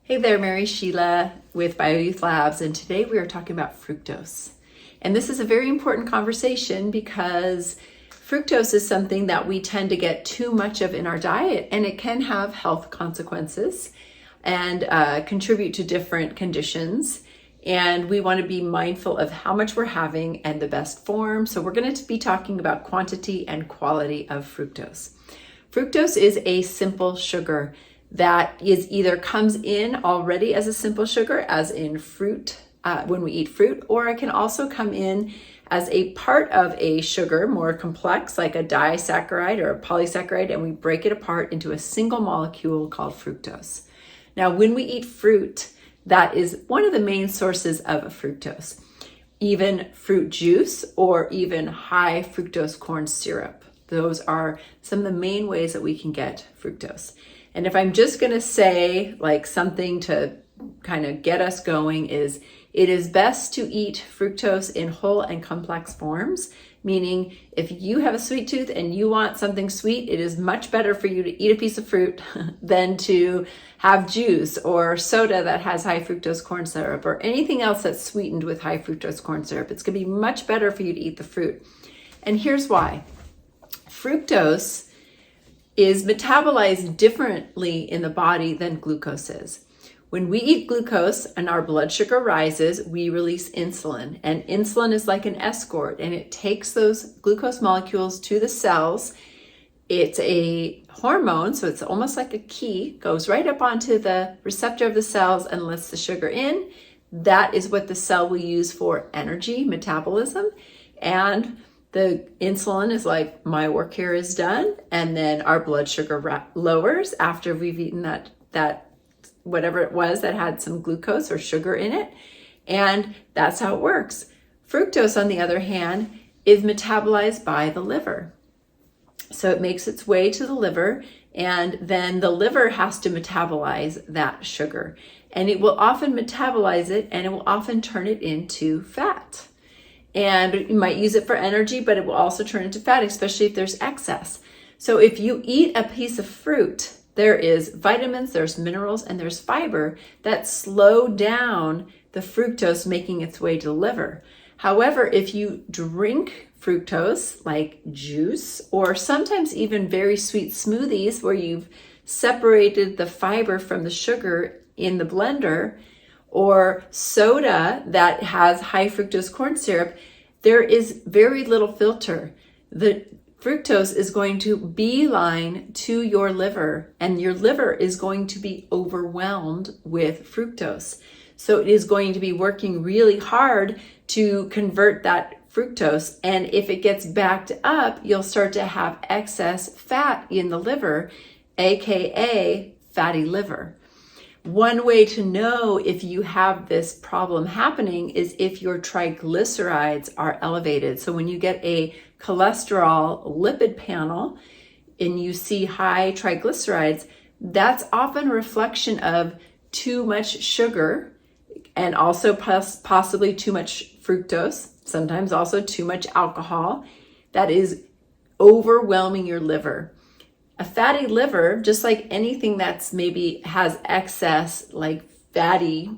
Hey there, Mary Sheila with BioYouth Labs, and today we are talking about fructose. And this is a very important conversation because fructose is something that we tend to get too much of in our diet, and it can have health consequences and contribute to different conditions. And we want to be mindful of how much we're having and the best form. So we're going to be talking about quantity and quality of fructose. Fructose is a simple sugar that is either comes in already as a simple sugar, as in fruit, when we eat fruit, or it can also come in as a part of a sugar, more complex, like a disaccharide or a polysaccharide, and we break it apart into a single molecule called fructose. Now, when we eat fruit, that is one of the main sources of fructose. Even fruit juice or even high fructose corn syrup. Those are some of the main ways that we can get fructose. And if I'm just going to say like something to kind of get us going is it is best to eat fructose in whole and complex forms, meaning if you have a sweet tooth and you want something sweet, it is much better for you to eat a piece of fruit than to have juice or soda that has high fructose corn syrup or anything else that's sweetened with high fructose corn syrup. It's going to be much better for you to eat the fruit. And here's why. Fructose is metabolized differently in the body than glucose is. When we eat glucose and our blood sugar rises, we release insulin. And insulin is like an escort, and it takes those glucose molecules to the cells. It's a hormone, so it's almost like a key, goes right up onto the receptor of the cells and lets the sugar in. That is what the cell will use for energy, metabolism. And the insulin is like, my work here is done. And then our blood sugar lowers after we've eaten that whatever it was that had some glucose or sugar in it. And that's how it works. Fructose, on the other hand, is metabolized by the liver. So it makes its way to the liver, and then the liver has to metabolize that sugar. And it will often metabolize it, and it will often turn it into fat. And you might use it for energy, but it will also turn into fat, especially if there's excess. So if you eat a piece of fruit, there is vitamins, there's minerals, and there's fiber that slow down the fructose making its way to the liver. However, if you drink fructose, like juice, or sometimes even very sweet smoothies where you've separated the fiber from the sugar in the blender, or soda that has high fructose corn syrup, there is very little filter. The fructose is going to beeline to your liver, and your liver is going to be overwhelmed with fructose. So it is going to be working really hard to convert that fructose. And if it gets backed up, you'll start to have excess fat in the liver, aka fatty liver. One way to know if you have this problem happening is if your triglycerides are elevated. So when you get a cholesterol lipid panel and you see high triglycerides, that's often a reflection of too much sugar and also possibly too much fructose, sometimes also too much alcohol that is overwhelming your liver. A fatty liver, just like anything that's maybe has excess, like fatty,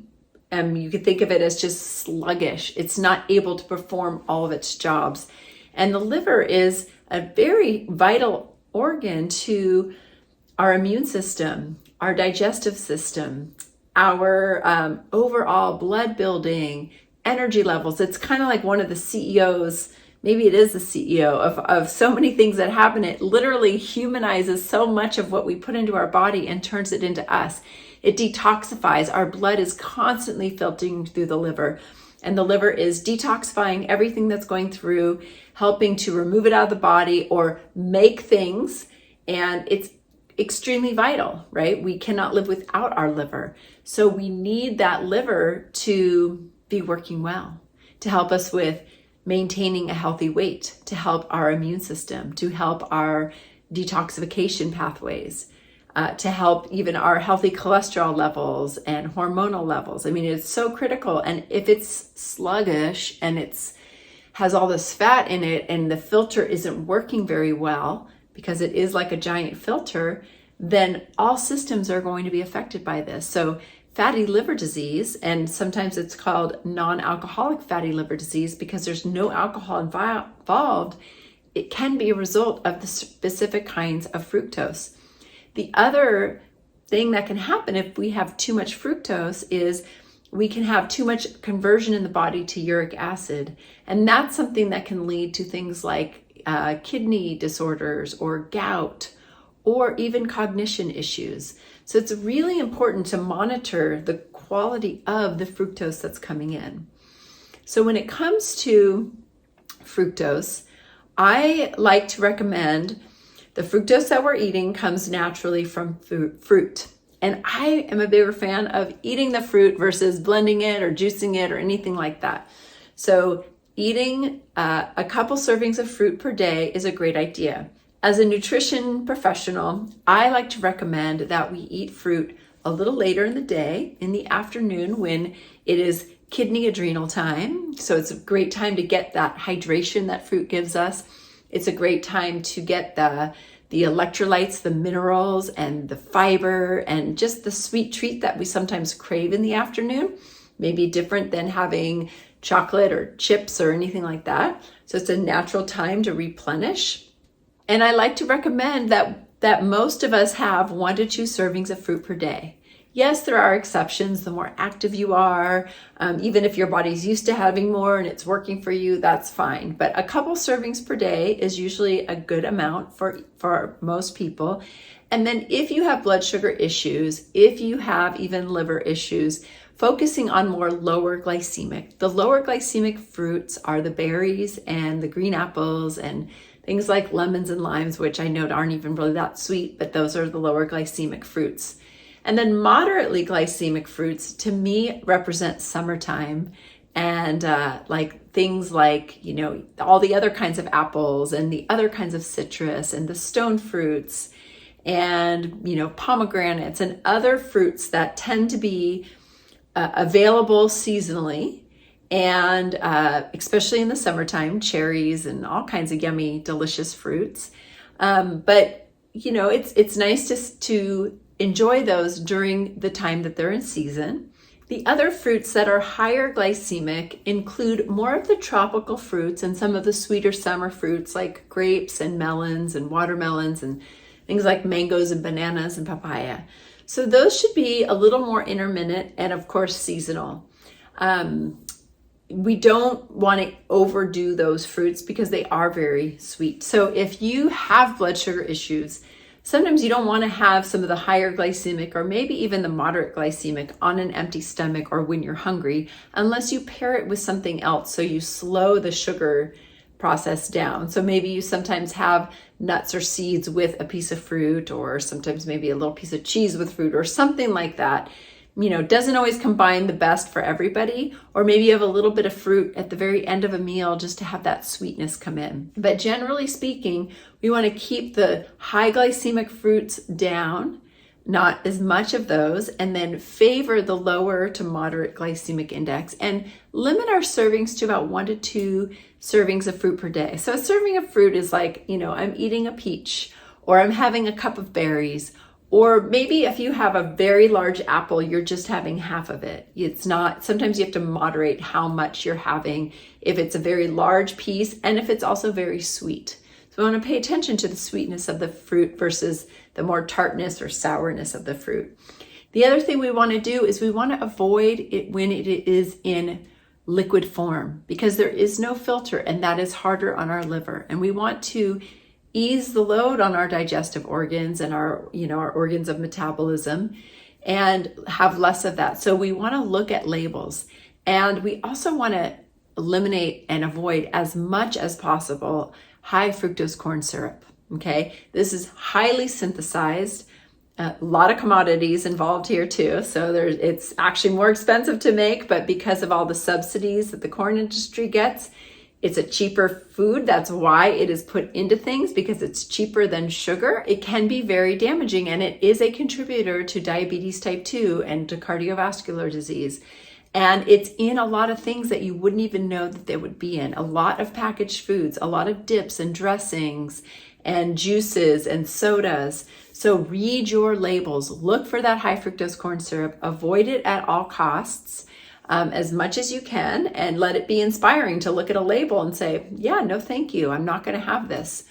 you could think of it as just sluggish. It's not able to perform all of its jobs. And the liver is a very vital organ to our immune system, our digestive system, our overall blood building, energy levels. It's kind of like one of the CEOs. Maybe it is the CEO of so many things that happen. It literally humanizes so much of what we put into our body and turns it into us. It detoxifies. Our blood is constantly filtering through the liver, and the liver is detoxifying everything that's going through, helping to remove it out of the body or make things. And it's extremely vital, right? We cannot live without our liver. So we need that liver to be working well, to help us with maintaining a healthy weight, to help our immune system, to help our detoxification pathways, to help even our healthy cholesterol levels and hormonal levels. I mean, it's so critical. And if it's sluggish and has all this fat in it and the filter isn't working very well, because it is like a giant filter, then all systems are going to be affected by this. So fatty liver disease, and sometimes it's called non-alcoholic fatty liver disease because there's no alcohol involved, it can be a result of the specific kinds of fructose. The other thing that can happen if we have too much fructose is we can have too much conversion in the body to uric acid. And that's something that can lead to things like kidney disorders or gout or even cognition issues. So it's really important to monitor the quality of the fructose that's coming in. So when it comes to fructose, I like to recommend the fructose that we're eating comes naturally from fruit. And I am a bigger fan of eating the fruit versus blending it or juicing it or anything like that. So eating a couple servings of fruit per day is a great idea. As a nutrition professional, I like to recommend that we eat fruit a little later in the day, in the afternoon when it is kidney adrenal time. So it's a great time to get that hydration that fruit gives us. It's a great time to get the electrolytes, the minerals, and the fiber, and just the sweet treat that we sometimes crave in the afternoon. Maybe different than having chocolate or chips or anything like that. So it's a natural time to replenish. And I like to recommend that most of us have 1 to 2 servings of fruit per day. Yes, there are exceptions. The more active you are, even if your body's used to having more and it's working for you, that's fine. But a couple servings per day is usually a good amount for most people. And then if you have blood sugar issues, if you have even liver issues, focusing on more lower glycemic. The lower glycemic fruits are the berries and the green apples and things like lemons and limes, which I know aren't even really that sweet, but those are the lower glycemic fruits. And then moderately glycemic fruits, to me, represent summertime and like things like, all the other kinds of apples and the other kinds of citrus and the stone fruits and, pomegranates and other fruits that tend to be available seasonally. And especially in the summertime, cherries and all kinds of yummy, delicious fruits. But it's nice to enjoy those during the time that they're in season. The other fruits that are higher glycemic include more of the tropical fruits and some of the sweeter summer fruits like grapes and melons and watermelons and things like mangoes and bananas and papaya. So those should be a little more intermittent and of course seasonal. We don't want to overdo those fruits because they are very sweet. So if you have blood sugar issues, sometimes you don't want to have some of the higher glycemic or maybe even the moderate glycemic on an empty stomach or when you're hungry, unless you pair it with something else. So you slow the sugar process down. So maybe you sometimes have nuts or seeds with a piece of fruit, or sometimes maybe a little piece of cheese with fruit or something like that. Doesn't always combine the best for everybody, or maybe you have a little bit of fruit at the very end of a meal just to have that sweetness come in. But generally speaking, we want to keep the high glycemic fruits down, not as much of those, and then favor the lower to moderate glycemic index and limit our servings to about 1 to 2 servings of fruit per day. So a serving of fruit is like, I'm eating a peach, or I'm having a cup of berries. Or maybe if you have a very large apple, you're just having half of it. Sometimes you have to moderate how much you're having if it's a very large piece and if it's also very sweet. So we want to pay attention to the sweetness of the fruit versus the more tartness or sourness of the fruit. The other thing we want to do is we want to avoid it when it is in liquid form because there is no filter and that is harder on our liver. And we want to ease the load on our digestive organs and our organs of metabolism and have less of that. So we want to look at labels, and we also want to eliminate and avoid as much as possible high fructose corn syrup. Okay. This is highly synthesized, a lot of commodities involved here too. So it's actually more expensive to make, but because of all the subsidies that the corn industry gets, it's a cheaper food. That's why it is put into things, because it's cheaper than sugar. It can be very damaging, and it is a contributor to diabetes type 2 and to cardiovascular disease. And it's in a lot of things that you wouldn't even know that they would be in. A lot of packaged foods, a lot of dips and dressings and juices and sodas. So read your labels, look for that high fructose corn syrup, avoid it at all costs. As much as you can, and let it be inspiring to look at a label and say, yeah, no, thank you. I'm not going to have this.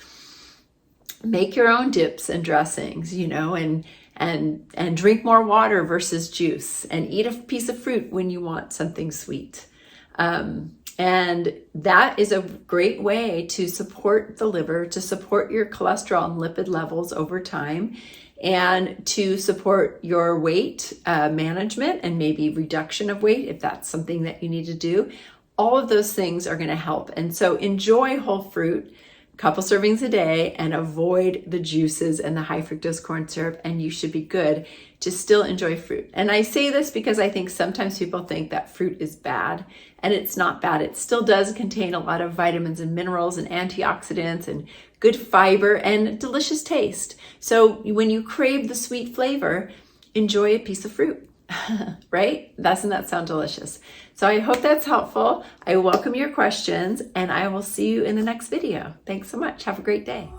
Make your own dips and dressings, you know, and drink more water versus juice, and eat a piece of fruit when you want something sweet. And that is a great way to support the liver, to support your cholesterol and lipid levels over time, and to support your weight management and maybe reduction of weight if that's something that you need to do. All of those things are going to help. And so enjoy whole fruit, a couple servings a day, and avoid the juices and the high fructose corn syrup, and you should be good to still enjoy fruit. And I say this because I think sometimes people think that fruit is bad, and it's not bad. It still does contain a lot of vitamins and minerals and antioxidants and good fiber and delicious taste. So when you crave the sweet flavor, enjoy a piece of fruit, right? Doesn't that sound delicious? So I hope that's helpful. I welcome your questions, and I will see you in the next video. Thanks so much. Have a great day.